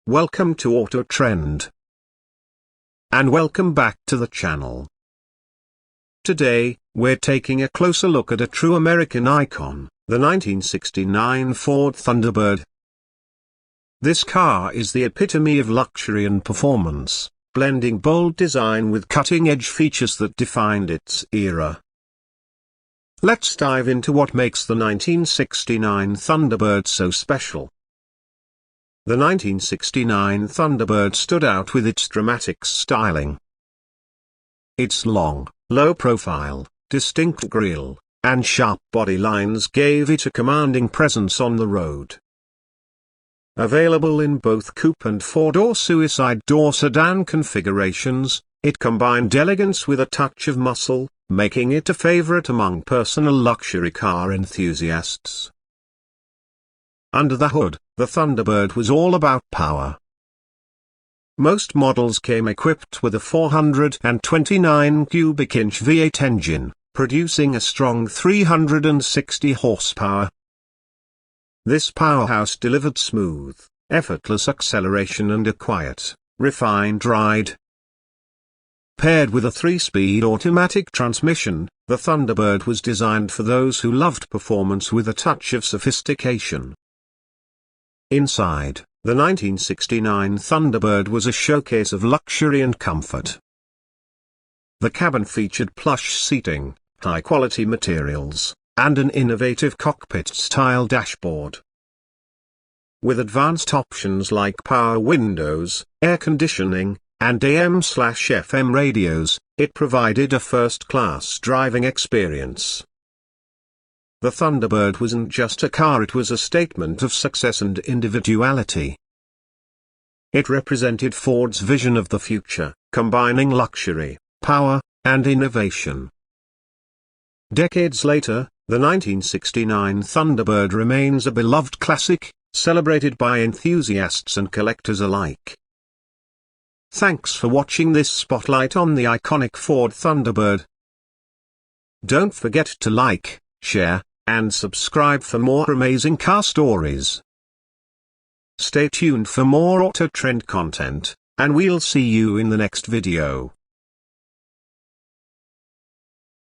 welcome to Auto Trend. And welcome back to the channel. Today, we're taking a closer look at a true American icon, the 1969 Ford Thunderbird. This car is the epitome of luxury and performance, blending bold design with cutting-edge features that defined its era. Let's dive into what makes the 1969 Thunderbird so special. The 1969 Thunderbird stood out with its dramatic styling. Its long, low-profile, distinct grille, and sharp body lines gave it a commanding presence on the road. Available in both coupe and four-door suicide door sedan configurations, it combined elegance with a touch of muscle, making it a favorite among personal luxury car enthusiasts. Under the hood, the Thunderbird was all about power. Most models came equipped with a 429 cubic inch V8 engine, producing a strong 360 horsepower. This powerhouse delivered smooth, effortless acceleration and a quiet, refined ride. Paired with a 3-speed automatic transmission, the Thunderbird was designed for those who loved performance with a touch of sophistication. Inside, the 1969 Thunderbird was a showcase of luxury and comfort. The cabin featured plush seating, high-quality materials, and an innovative cockpit-style dashboard. With advanced options like power windows, air conditioning, and AM/FM radios, it provided a first-class driving experience. The Thunderbird wasn't just a car, it was a statement of success and individuality. It represented Ford's vision of the future, combining luxury, power, and innovation. Decades later, the 1969 Thunderbird remains a beloved classic, celebrated by enthusiasts and collectors alike. Thanks for watching this spotlight on the iconic Ford Thunderbird. Don't forget to like, share, and subscribe for more amazing car stories. Stay tuned for more Auto Trend content, and we'll see you in the next video.